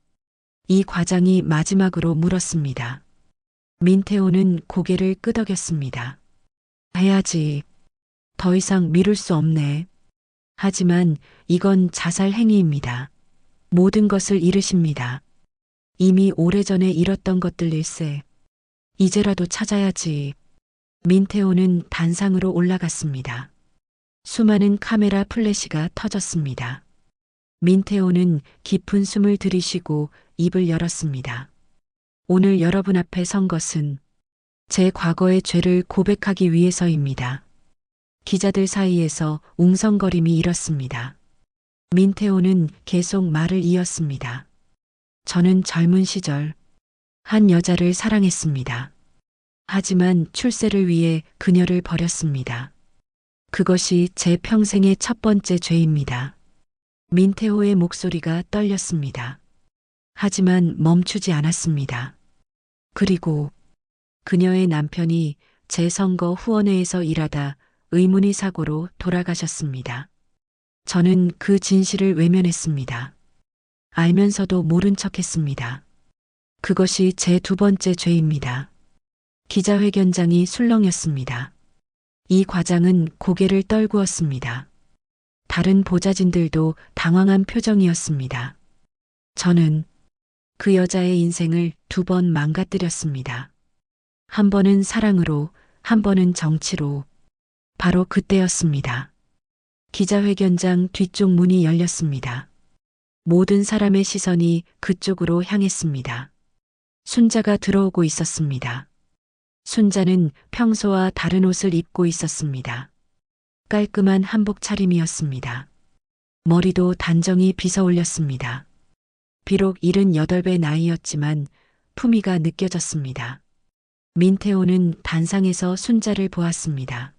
S1: 이 과장이 마지막으로 물었습니다. 민태호는 고개를 끄덕였습니다. 해야지. 더 이상 미룰 수 없네. 하지만 이건 자살 행위입니다. 모든 것을 잃으십니다. 이미 오래전에 잃었던 것들일세. 이제라도 찾아야지. 민태호는 단상으로 올라갔습니다. 수많은 카메라 플래시가 터졌습니다. 민태호는 깊은 숨을 들이쉬고 입을 열었습니다. 오늘 여러분 앞에 선 것은 제 과거의 죄를 고백하기 위해서입니다. 기자들 사이에서 웅성거림이 일었습니다. 민태호는 계속 말을 이었습니다. 저는 젊은 시절 한 여자를 사랑했습니다. 하지만 출세를 위해 그녀를 버렸습니다. 그것이 제 평생의 첫 번째 죄입니다. 민태호의 목소리가 떨렸습니다. 하지만 멈추지 않았습니다. 그리고 그녀의 남편이 제 선거 후원회에서 일하다 의문의 사고로 돌아가셨습니다. 저는 그 진실을 외면했습니다. 알면서도 모른 척했습니다. 그것이 제 두 번째 죄입니다. 기자회견장이 술렁였습니다. 이 과장은 고개를 떨구었습니다. 다른 보좌진들도 당황한 표정이었습니다. 저는 그 여자의 인생을 두 번 망가뜨렸습니다. 한 번은 사랑으로, 한 번은 정치로. 바로 그때였습니다. 기자회견장 뒤쪽 문이 열렸습니다. 모든 사람의 시선이 그쪽으로 향했습니다. 순자가 들어오고 있었습니다. 순자는 평소와 다른 옷을 입고 있었습니다. 깔끔한 한복 차림이었습니다. 머리도 단정히 빗어 올렸습니다. 비록 78배 나이였지만 품위가 느껴졌습니다. 민태호는 단상에서 순자를 보았습니다.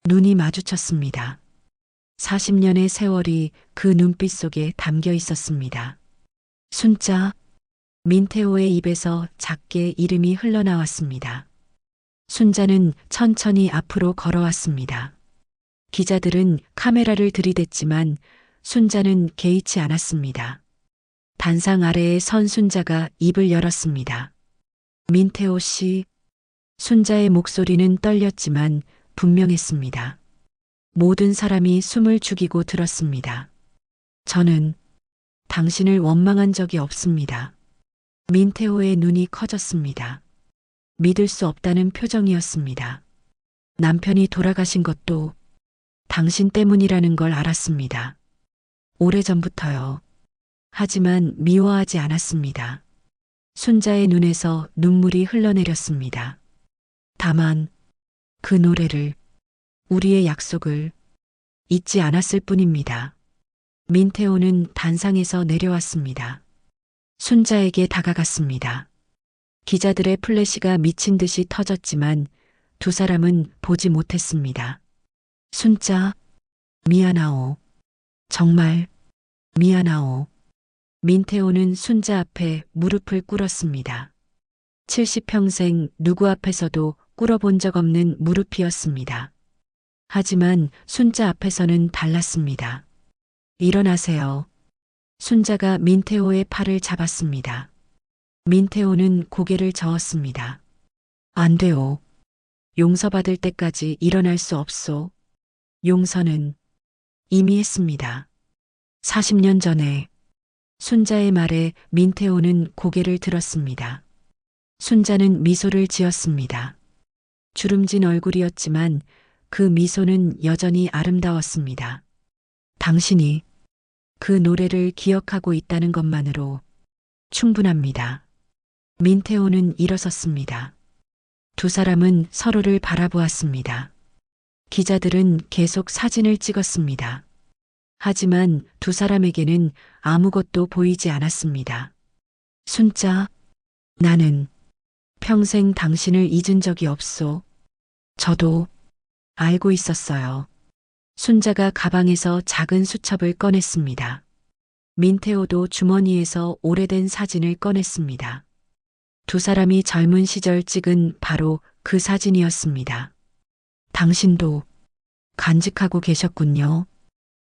S1: 눈이 마주쳤습니다. 40년의 세월이 그 눈빛 속에 담겨 있었습니다. 순자, 민태호의 입에서 작게 이름이 흘러나왔습니다. 순자는 천천히 앞으로 걸어왔습니다. 기자들은 카메라를 들이댔지만 순자는 개의치 않았습니다. 단상 아래에 선 순자가 입을 열었습니다. 민태호 씨. 순자의 목소리는 떨렸지만 분명했습니다. 모든 사람이 숨을 죽이고 들었습니다. 저는 당신을 원망한 적이 없습니다. 민태호의 눈이 커졌습니다. 믿을 수 없다는 표정이었습니다. 남편이 돌아가신 것도 당신 때문이라는 걸 알았습니다. 오래전부터요. 하지만 미워하지 않았습니다. 순자의 눈에서 눈물이 흘러내렸습니다. 다만 그 노래를, 우리의 약속을 잊지 않았을 뿐입니다. 민태호는 단상에서 내려왔습니다. 순자에게 다가갔습니다. 기자들의 플래시가 미친 듯이 터졌지만 두 사람은 보지 못했습니다. 순자, 미안하오. 정말 미안하오. 민태호는 순자 앞에 무릎을 꿇었습니다. 70평생 누구 앞에서도 꿇어본 적 없는 무릎이었습니다. 하지만 순자 앞에서는 달랐습니다. 일어나세요. 순자가 민태호의 팔을 잡았습니다. 민태호는 고개를 저었습니다. 안 돼요. 용서받을 때까지 일어날 수 없소. 용서는 이미 했습니다. 40년 전에. 순자의 말에 민태호는 고개를 들었습니다. 순자는 미소를 지었습니다. 주름진 얼굴이었지만 그 미소는 여전히 아름다웠습니다. 당신이 그 노래를 기억하고 있다는 것만으로 충분합니다. 민태호는 일어섰습니다. 두 사람은 서로를 바라보았습니다. 기자들은 계속 사진을 찍었습니다. 하지만 두 사람에게는 아무것도 보이지 않았습니다. 순자, 나는 평생 당신을 잊은 적이 없소. 저도 알고 있었어요. 순자가 가방에서 작은 수첩을 꺼냈습니다. 민태호도 주머니에서 오래된 사진을 꺼냈습니다. 두 사람이 젊은 시절 찍은 바로 그 사진이었습니다. 당신도 간직하고 계셨군요.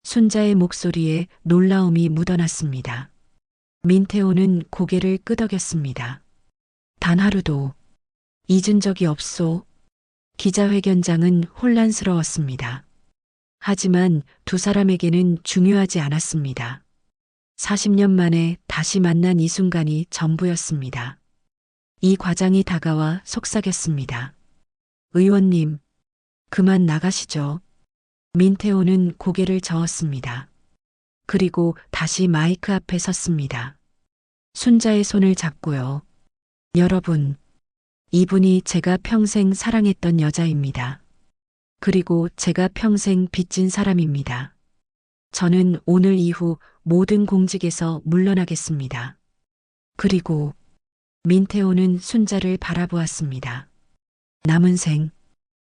S1: 순자의 목소리에 놀라움이 묻어났습니다. 민태호는 고개를 끄덕였습니다. 단 하루도 잊은 적이 없소. 기자회견장은 혼란스러웠습니다. 하지만 두 사람에게는 중요하지 않았습니다. 40년 만에 다시 만난 이 순간이 전부였습니다. 이 과장이 다가와 속삭였습니다. 의원님, 그만 나가시죠. 민태호는 고개를 저었습니다. 그리고 다시 마이크 앞에 섰습니다. 순자의 손을 잡고요. 여러분, 이분이 제가 평생 사랑했던 여자입니다. 그리고 제가 평생 빚진 사람입니다. 저는 오늘 이후 모든 공직에서 물러나겠습니다. 그리고 민태호는 순자를 바라보았습니다. 남은 생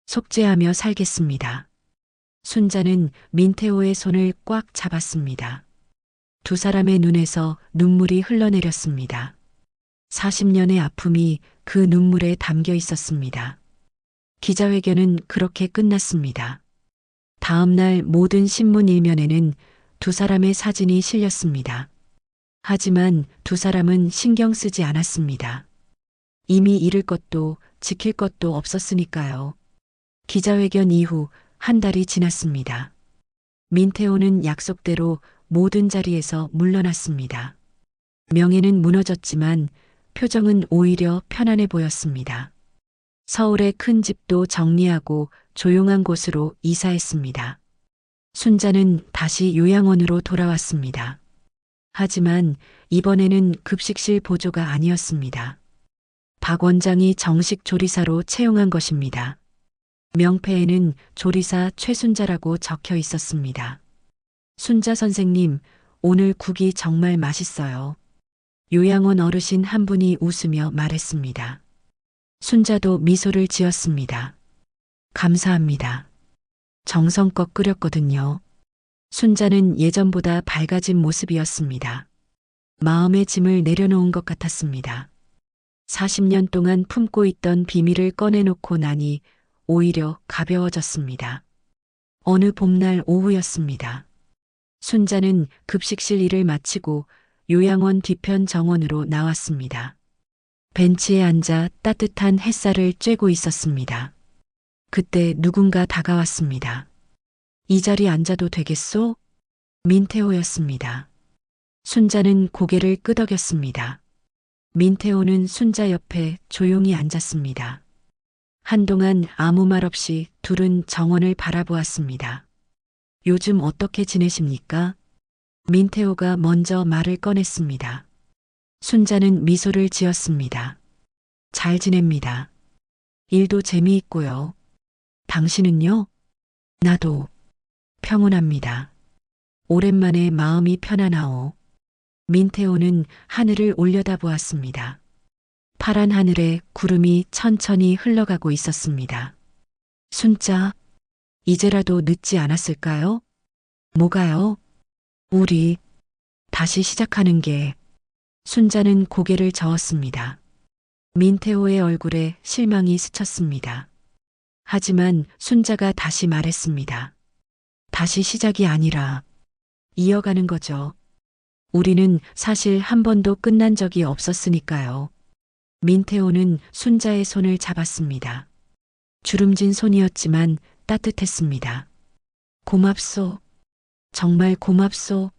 S1: 속죄하며 살겠습니다. 순자는 민태호의 손을 꽉 잡았습니다. 두 사람의 눈에서 눈물이 흘러내렸습니다. 40년의 아픔이 그 눈물에 담겨 있었습니다. 기자회견은 그렇게 끝났습니다. 다음 날 모든 신문 일면에는 두 사람의 사진이 실렸습니다. 하지만 두 사람은 신경 쓰지 않았습니다. 이미 잃을 것도 지킬 것도 없었으니까요. 기자회견 이후 한 달이 지났습니다. 민태호는 약속대로 모든 자리에서 물러났습니다. 명예는 무너졌지만 표정은 오히려 편안해 보였습니다. 서울의 큰 집도 정리하고 조용한 곳으로 이사했습니다. 순자는 다시 요양원으로 돌아왔습니다. 하지만 이번에는 급식실 보조가 아니었습니다. 박 원장이 정식 조리사로 채용한 것입니다. 명패에는 조리사 최순자라고 적혀 있었습니다. 순자 선생님, 오늘 국이 정말 맛있어요. 요양원 어르신 한 분이 웃으며 말했습니다. 순자도 미소를 지었습니다. 감사합니다. 정성껏 끓였거든요. 순자는 예전보다 밝아진 모습이었습니다. 마음의 짐을 내려놓은 것 같았습니다. 40년 동안 품고 있던 비밀을 꺼내놓고 나니 오히려 가벼워졌습니다. 어느 봄날 오후였습니다. 순자는 급식실 일을 마치고 요양원 뒤편 정원으로 나왔습니다. 벤치에 앉아 따뜻한 햇살을 쬐고 있었습니다. 그때 누군가 다가왔습니다. 이 자리에 앉아도 되겠소? 민태호였습니다. 순자는 고개를 끄덕였습니다. 민태호는 순자 옆에 조용히 앉았습니다. 한동안 아무 말 없이 둘은 정원을 바라보았습니다. 요즘 어떻게 지내십니까? 민태호가 먼저 말을 꺼냈습니다. 순자는 미소를 지었습니다. 잘 지냅니다. 일도 재미있고요. 당신은요? 나도 평온합니다. 오랜만에 마음이 편안하오. 민태호는 하늘을 올려다보았습니다. 파란 하늘에 구름이 천천히 흘러가고 있었습니다. 순자, 이제라도 늦지 않았을까요? 뭐가요? 우리 다시 시작하는 게. 순자는 고개를 저었습니다. 민태호의 얼굴에 실망이 스쳤습니다. 하지만 순자가 다시 말했습니다. 다시 시작이 아니라 이어가는 거죠. 우리는 사실 한 번도 끝난 적이 없었으니까요. 민태호는 순자의 손을 잡았습니다. 주름진 손이었지만 따뜻했습니다. 고맙소. 정말 고맙소.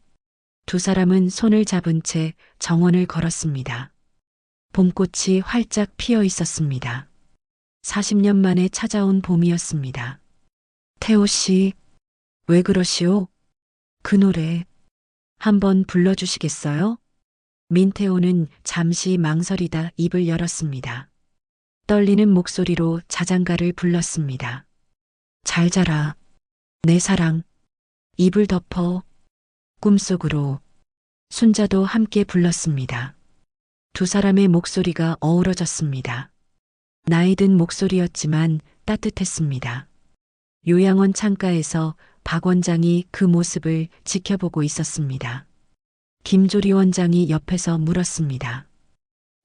S1: 두 사람은 손을 잡은 채 정원을 걸었습니다. 봄꽃이 활짝 피어 있었습니다. 40년 만에 찾아온 봄이었습니다. 태호 씨, 왜 그러시오? 그 노래 한번 불러주시겠어요? 민태호는 잠시 망설이다 입을 열었습니다. 떨리는 목소리로 자장가를 불렀습니다. 잘 자라, 내 사랑. 입을 덮어. 꿈속으로. 순자도 함께 불렀습니다. 두 사람의 목소리가 어우러졌습니다. 나이든 목소리였지만 따뜻했습니다. 요양원 창가에서 박 원장이 그 모습을 지켜보고 있었습니다. 김조리 원장이 옆에서 물었습니다.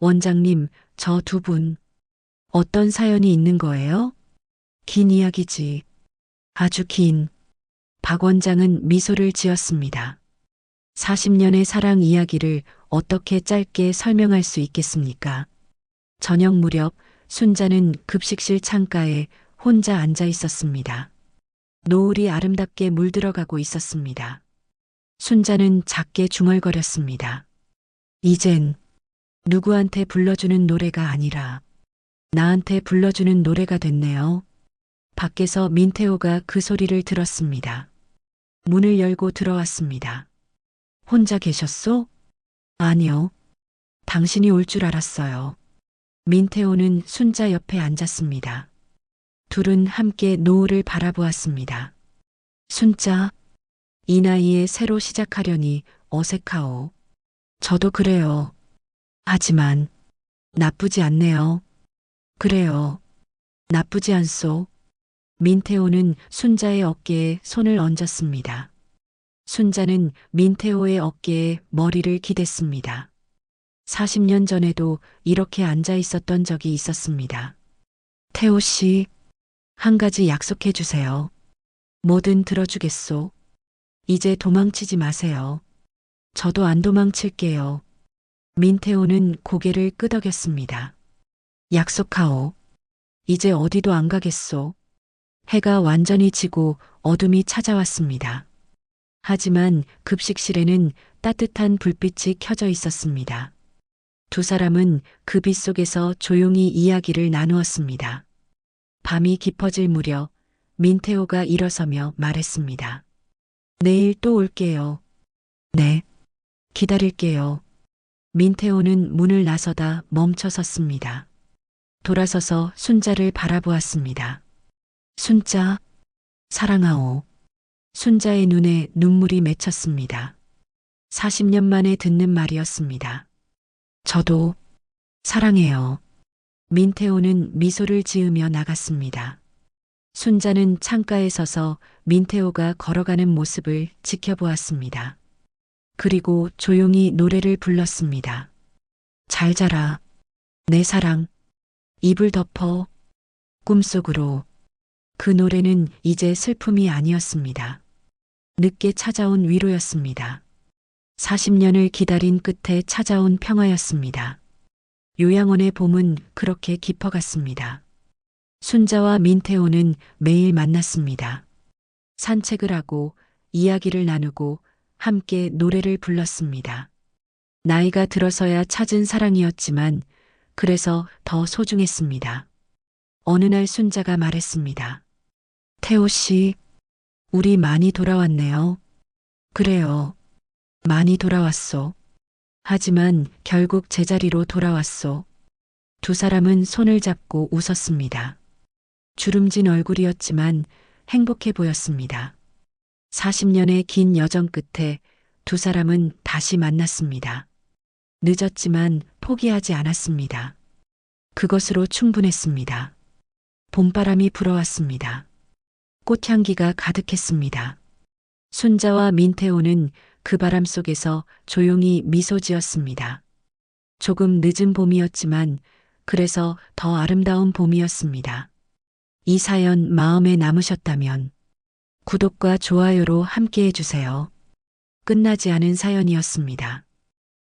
S1: 원장님, 저 두 분 어떤 사연이 있는 거예요? 긴 이야기지. 아주 긴. 박 원장은 미소를 지었습니다. 40년의 사랑 이야기를 어떻게 짧게 설명할 수 있겠습니까? 저녁 무렵 순자는 급식실 창가에 혼자 앉아 있었습니다. 노을이 아름답게 물들어가고 있었습니다. 순자는 작게 중얼거렸습니다. 이젠 누구한테 불러주는 노래가 아니라 나한테 불러주는 노래가 됐네요. 밖에서 민태호가 그 소리를 들었습니다. 문을 열고 들어왔습니다. 혼자 계셨소? 아니요. 당신이 올 줄 알았어요. 민태호는 순자 옆에 앉았습니다. 둘은 함께 노을을 바라보았습니다. 순자, 이 나이에 새로 시작하려니 어색하오. 저도 그래요. 하지만 나쁘지 않네요. 그래요. 나쁘지 않소. 민태호는 순자의 어깨에 손을 얹었습니다. 순자는 민태호의 어깨에 머리를 기댔습니다. 40년 전에도 이렇게 앉아 있었던 적이 있었습니다. 태호 씨, 한 가지 약속해 주세요. 뭐든 들어주겠소. 이제 도망치지 마세요. 저도 안 도망칠게요. 민태호는 고개를 끄덕였습니다. 약속하오. 이제 어디도 안 가겠소. 해가 완전히 지고 어둠이 찾아왔습니다. 하지만 급식실에는 따뜻한 불빛이 켜져 있었습니다. 두 사람은 그 빛 속에서 조용히 이야기를 나누었습니다. 밤이 깊어질 무렵 민태호가 일어서며 말했습니다. 내일 또 올게요. 네. 기다릴게요. 민태호는 문을 나서다 멈춰 섰습니다. 돌아서서 순자를 바라보았습니다. 순자, 사랑하오. 순자의 눈에 눈물이 맺혔습니다. 40년 만에 듣는 말이었습니다. 저도 사랑해요. 민태호는 미소를 지으며 나갔습니다. 순자는 창가에 서서 민태호가 걸어가는 모습을 지켜보았습니다. 그리고 조용히 노래를 불렀습니다. 잘 자라, 내 사랑. 이불 덮어, 꿈속으로. 그 노래는 이제 슬픔이 아니었습니다. 늦게 찾아온 위로였습니다. 40년을 기다린 끝에 찾아온 평화였습니다. 요양원의 봄은 그렇게 깊어갔습니다. 순자와 민태호는 매일 만났습니다. 산책을 하고 이야기를 나누고 함께 노래를 불렀습니다. 나이가 들어서야 찾은 사랑이었지만 그래서 더 소중했습니다. 어느 날 순자가 말했습니다. 태호 씨, 우리 많이 돌아왔네요. 그래요. 많이 돌아왔소. 하지만 결국 제자리로 돌아왔소. 두 사람은 손을 잡고 웃었습니다. 주름진 얼굴이었지만 행복해 보였습니다. 40년의 긴 여정 끝에 두 사람은 다시 만났습니다. 늦었지만 포기하지 않았습니다. 그것으로 충분했습니다. 봄바람이 불어왔습니다. 꽃향기가 가득했습니다. 순자와 민태호는 그 바람 속에서 조용히 미소 지었습니다. 조금 늦은 봄이었지만 그래서 더 아름다운 봄이었습니다. 이 사연 마음에 남으셨다면 구독과 좋아요로 함께 해주세요. 끝나지 않은 사연이었습니다.